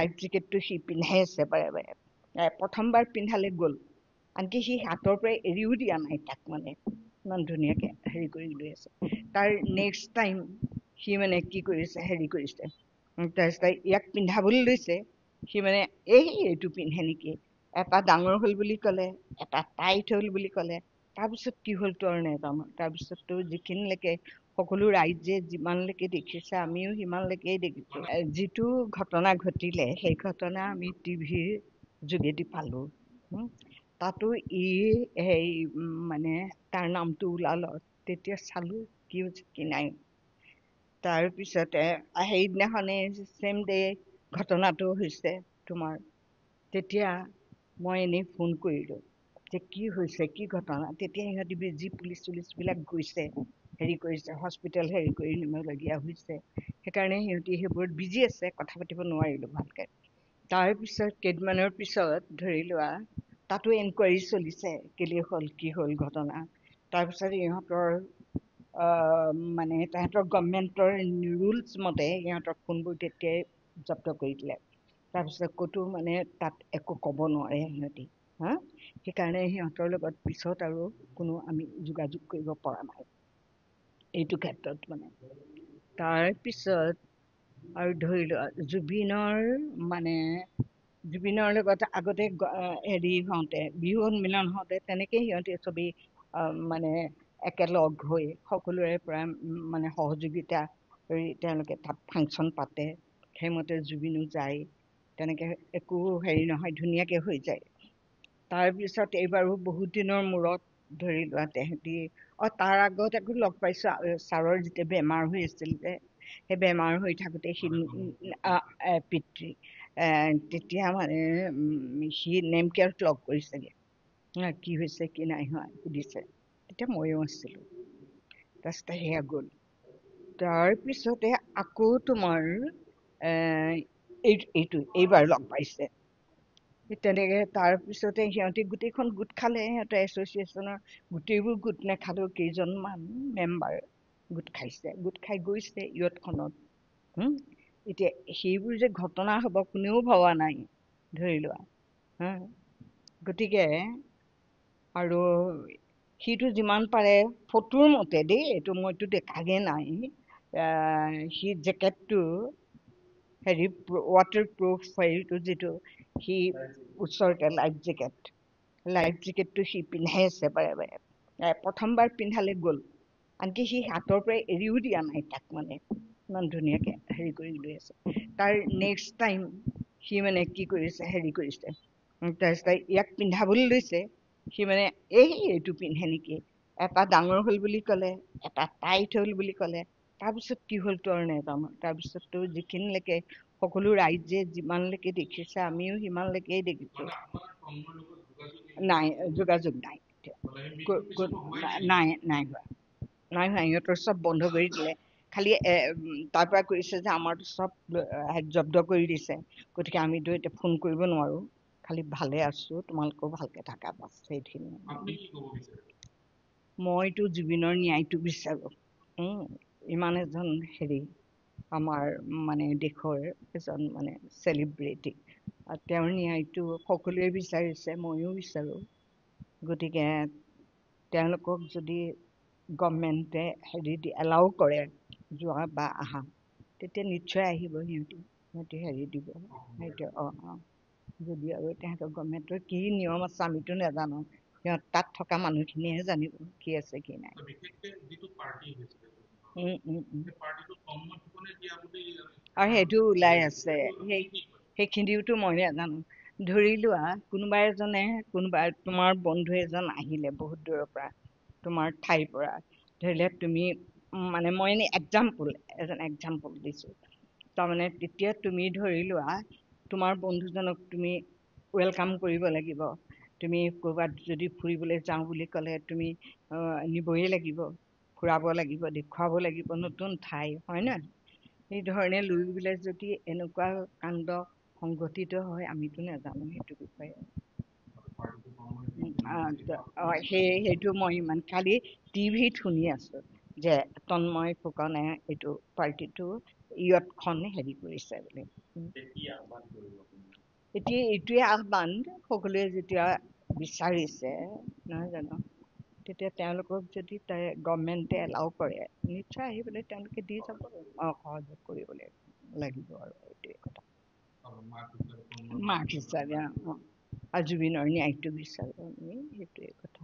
life জেকেটটো সি পিন্ধাই আছে বাৰে বাৰে প্ৰথমবাৰ পিন্ধালে গ'ল আনকি সি হাতৰ পৰা এৰিও দিয়া নাই তাক মানে ইমান ধুনীয়াকে হেৰি কৰি লৈ আছে তাৰ নেক্সট টাইম সি মানে কি কৰিছে হেৰি কৰিছে তাৰপিছত ইয়াক পিন্ধাবলৈ লৈছে সি মানে এইটো পিন্ধে নেকি এটা ডাঙৰ হ'ল বুলি ক'লে এটা টাইট হ'ল বুলি ক'লে তাৰপিছত কি হ'ল তোৰ নেজানো তাৰপিছততো যিখিনিলৈকে সকলো ৰাইজে যিমানলৈকে দেখিছে আমিও সিমানলৈকেই দেখিছো যিটো ঘটনা ঘটিলে সেই ঘটনা আমি টিভিৰ যোগেদি পালো তাতো সেই মানে তাৰ নামটো ওলাল তেতিয়া চালো কি হৈছে কি নাই তাৰপিছতে সেইদিনাখনে চেম ডে ঘটনাটো হৈছে তোমাৰ তেতিয়া মই এনেই ফোন কৰিলো যে কি হৈছে কি ঘটনা তেতিয়া সিহঁতি বেজি পুলিচ চুলিচবিলাক গৈছে হেৰি কৰিছে হস্পিটেল হেৰি কৰি নিবলগীয়া হৈছে সেইকাৰণে সিহঁতি সেইবোৰত বিজি আছে কথা পাতিব নোৱাৰিলো ভালকে তাৰপিছত কেইদিনমানৰ পিছত ধৰি লোৱা তাতো এনকুৱাৰী চলিছে কেলে হ'ল কি হ'ল ঘটনা তাৰপিছত ইহঁতৰ মানে তাহাঁতৰ গভৰ্ণমেণ্টৰ ৰুলছ মতে সিহঁতৰ ফোনবোৰ তেতিয়াই জব্দ কৰি দিলে তাৰপিছত ক'তো মানে তাত একো ক'ব নোৱাৰে সিহঁতি সেইকাৰণে সিহঁতৰ লগত পিছত আৰু কোনো আমি যোগাযোগ কৰিব পৰা নাই এইটো ক্ষেত্ৰত মানে তাৰপিছত আৰু ধৰি লোৱা জুবিনৰ লগত আগতে হেৰি হওঁতে বিহু সন্মিলন হওঁতে তেনেকেই সিহঁতি চবেই মানে একেলগ হৈ সকলোৰে পৰা মানে সহযোগিতা কৰি তেওঁলোকে তাত ফাংচন পাতে সেইমতে জুবিনো যায় তেনেকে একো হেৰি নহয় ধুনীয়াকে হৈ যায় তাৰপিছত এইবাৰো বহুত দিনৰ মূৰত ধৰি লোৱা তেহেঁতি তাৰ আগত একো লগ পাইছো ছাৰৰ যেতিয়া বেমাৰ হৈ আছিল যে সেই বেমাৰ হৈ থাকোতে সি পিতৃ তেতিয়া মানে সি নেম কেয়াৰত লগ কৰিছেগে কি হৈছে কি নাই হোৱা সুধিছে তেতিয়া ময়ো আছিলো তাৰপিছতে সেয়া গ'ল তাৰপিছতে আকৌ তোমাৰ এইবাৰ লগ পাইছে তেনেকে তাৰপিছতে সিহঁতি গোটেইখন গোট খালে সিহঁতৰ এছ'চিয়েশ্যনৰ গোটেইবোৰ গোট নেখালেও কেইজনমান মেম্বাৰ গোট খাইছে গোট খাই গৈছে ইয়তখনত এতিয়া সেইবোৰ যে ঘটনা হ'ব কোনেও ভবা নাই ধৰি লোৱা গতিকে আৰু সিটো যিমান পাৰে ফটোৰ মতে দেই এইটো মইতো দেখাগে নাই সি জেকেটটো হেৰি ৱাটাৰ প্ৰুফ হেৰিটো যিটো সি ওচৰতে লাইফ জেকেটটো সি পিন্ধাই আছে বাৰে বাৰে প্ৰথমবাৰ পিন্ধালে গ'ল আনকি সি হাতৰ পৰা এৰিও দিয়া নাই তাক মানে ইমান ধুনীয়াকে হেৰি কৰি লৈ আছে তাৰ নেক্সট টাইম সি মানে কি কৰিছে হেৰি কৰিছে তাৰপিছত ইয়াক পিন্ধাবলৈ লৈছে সি মানে এইটো পিন্ধে নেকি এটা ডাঙৰ হ'ল বুলি ক'লে এটা টাইট হ'ল বুলি ক'লে তাৰপিছত কি হ'ল তোৰ নেজানো তাৰপিছততো যিখিনিলৈকে সকলো ৰাইজে যিমানলৈকে দেখিছে আমিও সিমানলৈকেই দেখিছো নাই যোগাযোগ নাই নাই হোৱা সিহঁতৰ চব বন্ধ কৰি দিলে খালি তাৰ পৰা কৰিছে যে আমাৰতো চব জব্দ কৰি দিছে গতিকে আমিতো এতিয়া ফোন কৰিব নোৱাৰো খালি ভালে আছো তোমালোকেও ভালকে থাকা বাছ সেইখিনি মইতো জুবিনৰ ন্যায়টো বিচাৰো ইমান এজন হেৰি আমাৰ মানে দেশৰ এজন মানে চেলিব্ৰিটি তেওঁৰ ন্যায়টো সকলোৱে বিচাৰিছে ময়ো বিচাৰো গতিকে তেওঁলোকক যদি গভৰ্ণমেণ্টে হেৰি এলাউ কৰে যোৱা বা আহা তেতিয়া নিশ্চয় আহিব সিহঁতি হেৰি দিব সেইটো যদি আৰু তেহেঁতৰ গভৰ্ণমেণ্টৰ কি নিয়ম আছে আমিতো নাজানো সিহঁত তাত থকা মানুহখিনিহে জানিব কি আছে কি নাই আৰু সেইটো ওলাই আছে সেইখিনিওতো মই নাজানো ধৰি লোৱা কোনোবা তোমাৰ বন্ধু এজন আহিলে বহুত দূৰৰ পৰা তোমাৰ ঠাইৰ পৰা ধৰিলে তুমি মানে মই এনে এক্সাম্পল দিছো তাৰমানে তেতিয়া তুমি ধৰি লোৱা তোমাৰ বন্ধুজনক তুমি ৱেলকাম কৰিব লাগিব তুমি ক'ৰবাত যদি ফুৰিবলৈ যাওঁ বুলি ক'লে তুমি নিবই লাগিব ফুৰাব লাগিব দেখুৱাব লাগিব নতুন ঠাই হয় ন সেই ধৰণে লৈ পেলাই যদি এনেকুৱা কাণ্ড সংঘটিত হয় আমিতো নাজানো সেইটো বিষয়ে সেইটো মই ইমান খালি টিভিত শুনি আছো যে তন্ময় ফুকনে এইটো পাৰ্টিটো ইয়তখন হেৰি কৰিছে বুলি এতিয়া এইটোৱে আহ্বান সকলোৱে যেতিয়া বিচাৰিছে নহয় জানো তেতিয়া তেওঁলোকক যদি গভৰ্ণমেণ্টে এলাউ কৰে নিশ্চয় আহি পেলাই তেওঁলোকে দি যাব সহযোগ কৰিবলৈ লাগিব আৰু এইটোৱে কথা মাক হিচাপে আৰু জুবিনৰ ন্যায়টো বিচাৰোঁ আমি সেইটোৱে কথা